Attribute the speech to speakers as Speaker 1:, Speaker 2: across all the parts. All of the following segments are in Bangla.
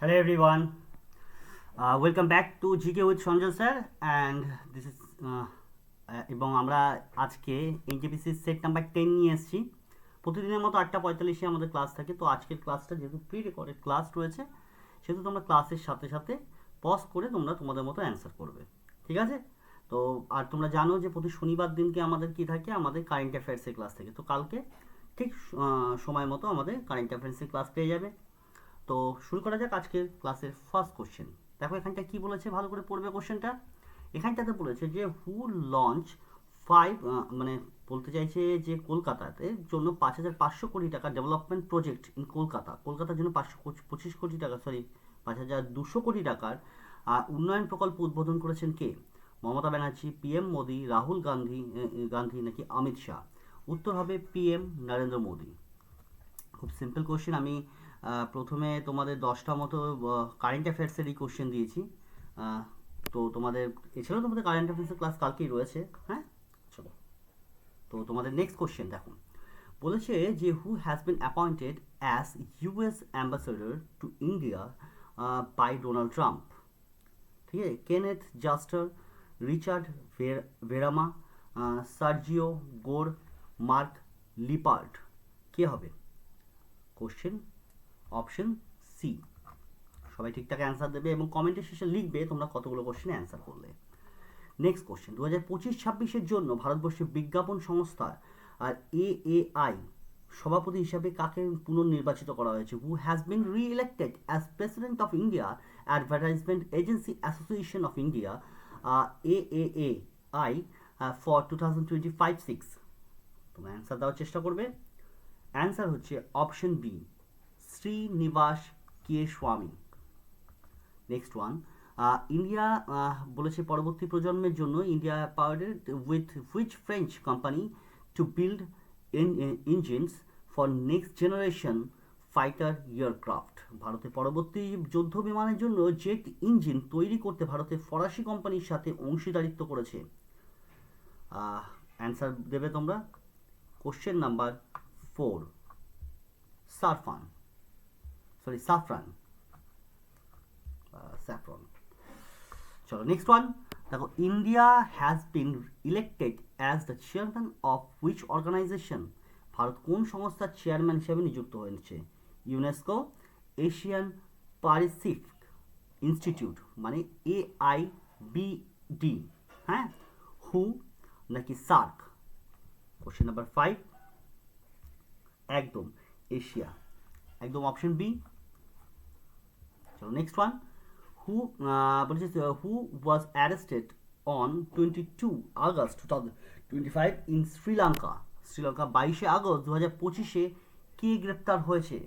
Speaker 1: Hello everyone. Welcome back to GK with Sanjay sir and this is এবং আমরা আজকে এনটিপিসি সেট নাম্বার 10 নিয়ে এসেছি। প্রতিদিনের মতো 8:45-এ আমাদের ক্লাস থাকে, তো আজকের ক্লাসটা যেহেতু প্রি রেকর্ডেড ক্লাস রয়েছে সেহেতু তোমরা ক্লাসের সাথে সাথে পজ করে তোমরা তোমাদের মতো অ্যান্সার করবে, ঠিক আছে? তো আর তোমরা জানো যে প্রতি শনিবার দিনকে আমাদের কি থাকে, আমাদের কারেন্ট অ্যাফেয়ার্সের ক্লাস থাকে। তো কালকে ঠিক সময় মতো আমাদের কারেন্ট অ্যাফেয়ার্সের ক্লাস পেয়ে যাবে। তো শুরু করা যাক আজকের ক্লাসের ফার্স্ট কোশ্চেন। দেখো এখানটা কি বলেছে, ভালো করে পড়বে কোশ্চেনটা। এখানটাতে বলেছে যে হু লঞ্চ ফাইভ, মানে বলতে চাইছে যে কলকাতাতে জন্য 5,500 কোটি টাকা ডেভেলপমেন্ট প্রজেক্ট ইন কলকাতা, কলকাতার জন্য 525 কোটি টাকা, সরি 5,200 কোটি টাকার উন্নয়ন প্রকল্প উদ্বোধন করেছেন কে? মমতা ব্যানার্জি, পিএম মোদি, রাহুল গান্ধী নাকি অমিত শাহ? উত্তর হবে পিএম নরেন্দ্র মোদি। খুব সিম্পল কোশ্চেন। আমি প্রথমে তোমাদের 10টা মতো কারেন্ট অ্যাফেয়ার্সেরই কোশ্চেন দিয়েছি। তো তোমাদের এছাড়াও তোমাদের কারেন্ট অ্যাফেয়ার্সের ক্লাস কালকেই রয়েছে। হ্যাঁ, চলো তো তোমাদের নেক্সট কোশ্চেন দেখো। বলেছে যে who has been appointed as US ambassador to India by Donald Trump. ঠিক আছে, Kenneth Juster, Richard Verma, Sergio Gor, Mark Lippert. কে হবে কোশ্চেন? Option C. সবাই ঠিকঠাক অ্যান্সার দেবে এবং কমেন্টের শেষে লিখবে তোমরা কতগুলো কোশ্চেনে অ্যান্সার করলে। নেক্সট কোশ্চেন, 2025-26-এর জন্য ভারতবর্ষের বিজ্ঞাপন সংস্থা আর এএআই সভাপতি হিসাবে কাকে পুনর্নির্বাচিত করা হয়েছে? হু হ্যাজ বিন রি elected as president of India advertisement agency association of India AAI for 2025-26। তোমরা অ্যান্সার দেওয়ার চেষ্টা করবে। অ্যান্সার হচ্ছে অপশন বি, শ্রীনিবাস কে স্বামী। নেক্সট ওয়ান, ইন্ডিয়া বলেছে পরবর্তী প্রজন্মের জন্য India powered with which French company to build engines for next generation fighter aircraft. ভারতের পরবর্তী যুদ্ধ বিমানের জন্য জেট ইঞ্জিন তৈরি করতে ভারতের ফরাসি কোম্পানির সাথে অংশীদারিত্ব করেছে। অ্যান্সার দেবে তোমরা। Question number 4, saffron. চলো নেক্সট ওয়ান দেখো। India has been elected as the chairman of which organisation. ভারত কোন সংস্থার চেয়ারম্যান হিসেবে নিযুক্ত হয়েছে? ইউনেস্কো, এশিয়ান প্যাসিফিক ইনস্টিটিউট মানে AIBD, হ্যাঁ, হু নাকি সার্ক? কোশ্চেন নাম্বার 5, একদম এশিয়া, একদম অপশন বি। চলো নেক্সট ওয়ান, হু বলছে who was arrested on 22 August 2025 in Sri Lanka. Sri Lanka 22শে আগস্ট 2025-এ কে গ্রেপ্তার হয়েছে?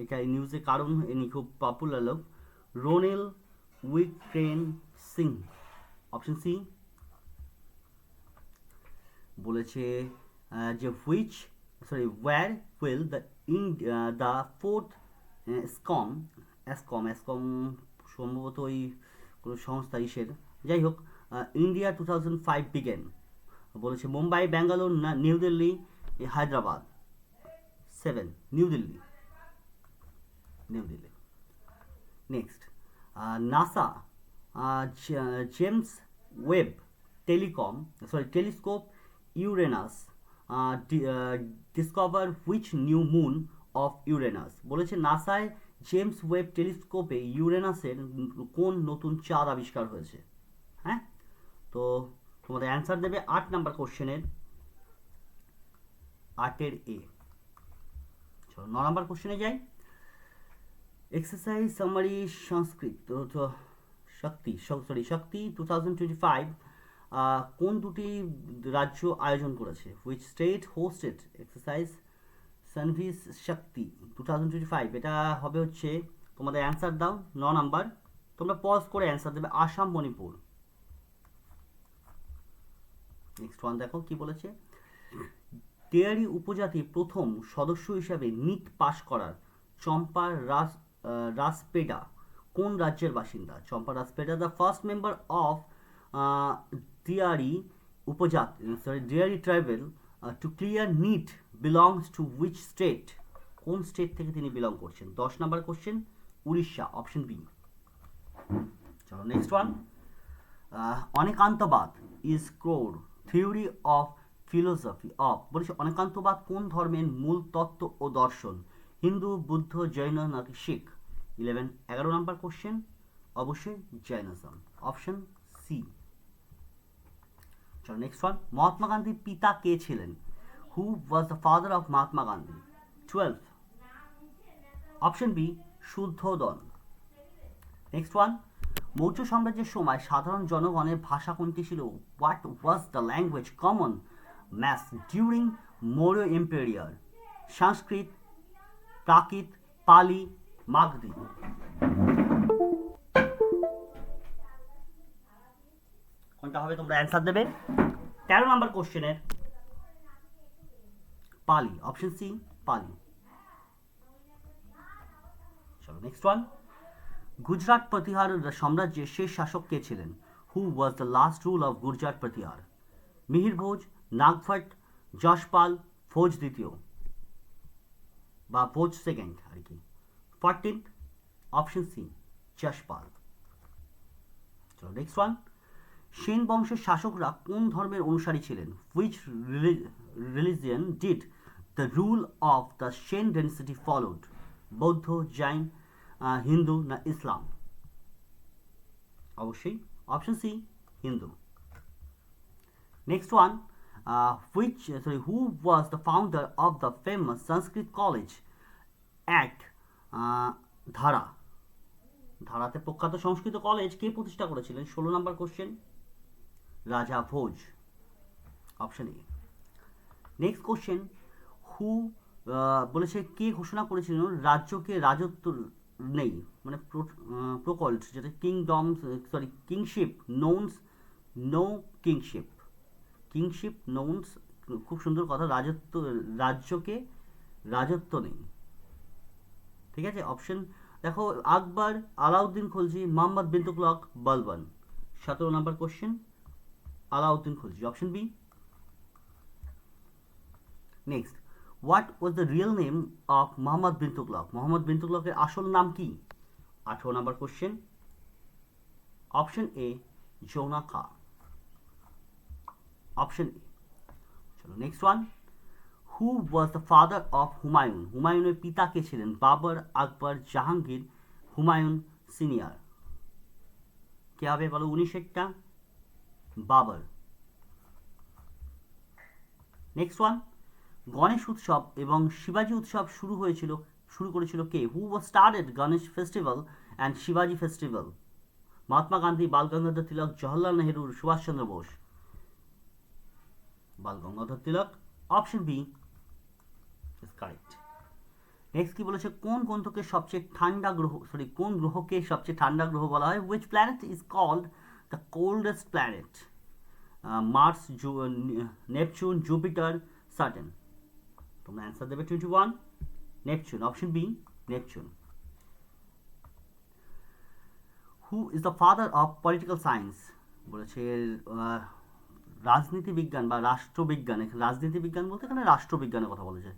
Speaker 1: এটা নিউজে কারণ ইনি খুব পপুলার লোক, Ranil Wickremesinghe. Option C. বলেছে যে ওয়্যার উইল দ্য ফোর্থ এসকম সম্ভবত ওই কোনো সংস্থা ইসের, যাই হোক, ইন্ডিয়া 2005 বিগেন। বলেছে Mumbai, Bangalore, new Delhi, Hyderabad. 7, new Delhi. Next, NASA James Webb telescope Uranus discover which new moon of Uranus. বলেছে নাসায় জেমস ওয়েব টেলিস্কোপে ইউরেনাসের কোন নতুন চাঁদ আবিষ্কার হয়েছে? হ্যাঁ, তো তোমাদের অ্যান্সার দেবে 8 নাম্বার কোশ্চেনের, 8-এর এ। চলো 9 নাম্বার কোশ্চেনে যাই। এক্সারসাইজ সামারি সংস্কৃত শক্তি 2025 কোন দুটি রাজ্য আয়োজন করেছে? হুইচ স্টেট হোস্টেড এক্সারসাইজ সানভিস শক্তি 2025? এটা হবে হচ্ছে, তোমাদের অ্যান্সার দাও 9 নাম্বার। তোমরা পজ করে অ্যান্সার দেবে আসাম, মণিপুর। নেক্সট ওয়ান দেখো কি বলেছে। ডেয়ারি উপজাতির প্রথম সদস্য হিসাবে নিট পাশ করার চম্পা রাসপেডা কোন রাজ্যের বাসিন্দা? Champa Raspeda the first member of dairy tribal to clear NEET belongs to which state? কোন স্টেট থেকে তিনি বিলং করছেন? 10 number question, Odisha, option B. চলো next one. Anekantavada is core theory of philosophy of, বলেছে অনেকান্তবাদ কোন ধর্মের মূল তত্ত্ব ও দর্শন? হিন্দু, বুদ্ধ, জৈন নাকি শিখ? 11 নাম্বার কোশ্চেন, অবশ্যই জৈনিজম, অপশন সি। চলো নেক্সট ওয়ান। মহাত্মা গান্ধীর পিতা কে ছিলেন? Who was the father of Mahatma Gandhi? 12, option B Suddhodana. Next one. Maurya সাম্রাজ্যের সময় সাধারণ জনগণের ভাষা কোনটি ছিল? What was the language common mass during Maurya empire? Sanskrit, Prakrit, Pali, Magadhi? কোনটা হবে তোমরা অ্যান্সার দেবে? 13 নাম্বার কোশ্চেনের পালি, অপশন সি পালি। চলো নেক্সট ওয়ান। গুজরাট প্রতিহার সাম্রাজ্যের শেষ শাসক কে ছিলেন? Who was the last rule of Gujarat Pratihara? Mihir Bhoj, Nagabhata, Yashpal, ভোজ দ্বিতীয় বা ভোজ সেকেন্ড আর কি? 14, অপশন সি যশপাল। চলো নেক্সট ওয়ান। সেন বংশের শাসকরা কোন ধর্মের অনুসারী ছিলেন? Which religion did the rule of the Sen dynasty followed? বৌদ্ধ, জৈন, হিন্দু না ইসলাম? অবশ্যই অপশন সি হিন্দু। Next one. Who was the founder of the famous Sanskrit college at Dhara? ধারাতে প্রখ্যাত সংস্কৃত কলেজ কে প্রতিষ্ঠা করেছিলেন? 16 number question, Raja Bhoj, option A. Next question. Who বলেছে কে ঘোষণা করেছিলেন রাজ্যকে রাজত্ব নেই, মানে প্রকল্ট, যেটা kingdom sorry kingship knows no kingship, kingship knows, খুব সুন্দর কথা, রাজত্ব রাজ্যকে রাজত্ব নেই। ঠিক আছে, অপশন দেখো Akbar, Alauddin Khalji, Muhammad bin Tughlaq, Balban. 17 number question, Alauddin Khalji, option B. Next. What was the real name of Muhammad bin Tughlaq? Muhammad bin তুগলকের আসল নাম কি? 18 number question, option A Jauna Khan, option A. চলো next one. Who was the father of Humayun? হুমায়ুনের পিতা কে ছিলেন? বাবর, আকবর, জাহাঙ্গীর, হুমায়ুন সিনিয়র? কে হবে বলো? 19টা বাবর। Next one. গণেশ উৎসব এবং শিবাজি উৎসব শুরু করেছিল কে? Who was started Ganesh festival and শিবাজি festival? Mahatma Gandhi, Bal Gangadhar Tilak, Jawaharlal Nehru, Subhash Chandra Bose? Bal Gangadhar Tilak, option B is correct. Next কি বলেছে? কোন গ্রহকে সবচেয়ে ঠান্ডা গ্রহ কোন গ্রহকে সবচেয়ে ঠান্ডা গ্রহ বলা হয়? Which planet is called the coldest planet? Mars, Neptune, Jupiter, Saturn? তোমরা অ্যান্সার দেবে 21 Neptune, option B Neptune. Who is the father of political science? বলেছে রাজনীতি বিজ্ঞান বা রাষ্ট্রবিজ্ঞান, রাজনীতি বিজ্ঞান বলতে এখানে রাষ্ট্রবিজ্ঞানের কথা বলেছে।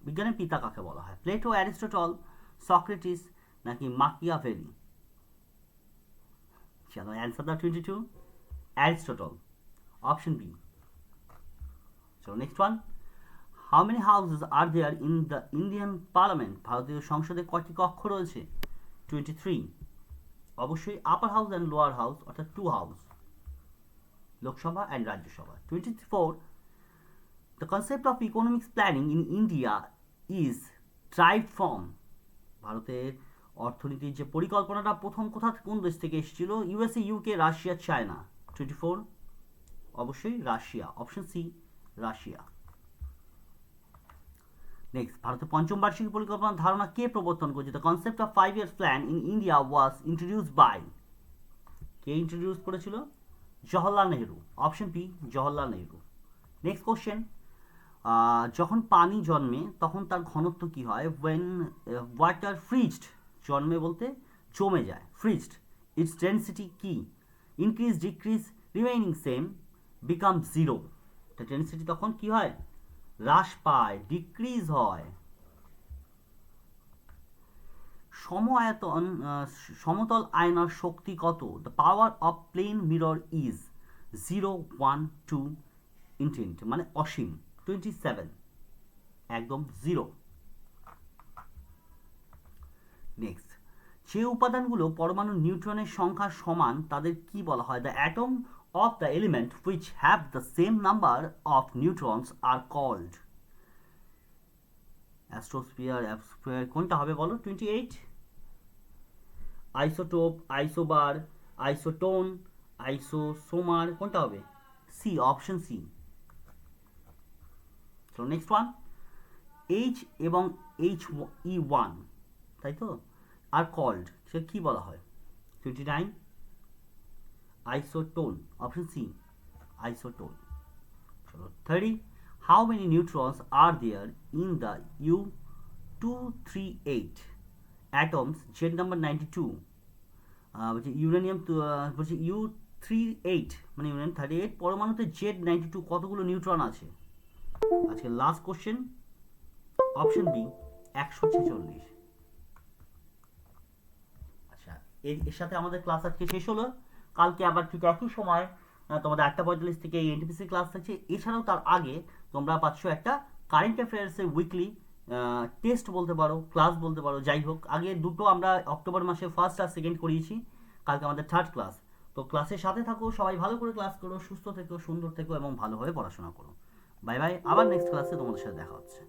Speaker 1: বিজ্ঞানের পিতা কাকে বলা হয়? প্লেটো, অ্যারিস্টটল, সক্রেটিস নাকি মাকিয়াভেলি? চলো অ্যান্সার দাও 22 অ্যারিস্টটল, অপশন বি। চলো next one. How many houses are there in the Indian parliament? ভারতীয় সংসদে কয়টি কক্ষ রয়েছে? 23, অবশ্যই upper house and lower house, অর্থাৎ 2 house, Lok Sabha and Rajya Sabha. 24, the concept of economics planning in India is derived from? ভারতের অর্থনীতির যে পরিকল্পনাটা প্রথম কোন দেশ থেকে এসেছিল? USA, UK, Russia, China? 24, অবশ্যই Russia, option C Russia. Next. ভারতের পঞ্চম বার্ষিক পরিকল্পনার ধারণা কে প্রবর্তন করেছে? The concept of 5 years plan in India was introduced by? কে ইন্ট্রোডিউস করেছিল? Jawaharlal Nehru, option B Jawaharlal Nehru. Next question. যখন পানি জন্মে তখন তার ঘনত্ব কি হয়? ওয়েন ওয়াটার ফ্রিজড, জন্মে বলতে জমে যায়, ফ্রিজড, ইটস ডেন্সিটি কি? Increase, decrease, remaining same, become zero? Density তখন কি হয়? হ্রাস পায়, ডিক্রিজ হয়। সম আয়তন সমতল আয়নার শক্তি কত? The power of plane mirror is 0, 1, 2 infinity, মানে অসীম। 27 একদম 0। নেক্সট, যে উপাদানগুলো পরমাণু নিউট্রনের সংখ্যার সমান তাদের কি বলা হয়? The atom of the element which have the same number of neutrons are called. Astrosphere, অ্যাবস্ফিয়ার, কোনটা হবে বলো? 28। আইসোটোপ, আইসোবার, আইসোটোন, আইসোসোমার, কোনটা হবে? C, option C. চলো নেক্সট ওয়ান, এইচ এবং He1, তাই তো, আর কল্ড, সে কি বলা হয়? 29 আইসোটোন, অপশন সি, আইসোটোন। চলো 30, how many neutrons are there in the U238 atoms, Z number 92, বলছে ইউরেনিয়াম, বলছে U38 মানে ইউরেনিয়াম 38 পরমাণুতে Z92 কতগুলো নিউট্রন আছে? আজকে লাস্ট কোশ্চেন, অপশন বি, 146। আচ্ছা, এর সাথে আমাদের ক্লাস আজকে শেষ হলো। কালকে আবার ঠিক একই সময় তোমাদের 8:45 থেকে এই এনটিপিসি ক্লাস থাকছে। এছাড়াও তার আগে তোমরা পাচ্ছ একটা কারেন্ট অ্যাফেয়ার্সের উইকলি টেস্ট বলতে পারো, ক্লাস বলতে পারো, যাই হোক। আগে দুটো আমরা অক্টোবর মাসে ফার্স্ট আর সেকেন্ড করিয়েছি, কালকে আমাদের থার্ড ক্লাস। তো ক্লাসের সাথে থাকো, সবাই ভালো করে ক্লাস করো, সুস্থ থেকো, সুন্দর থেকো এবং ভালোভাবে পড়াশোনা করো। বাই বাই, আবার নেক্সট ক্লাসে তোমাদের সাথে দেখা হচ্ছে।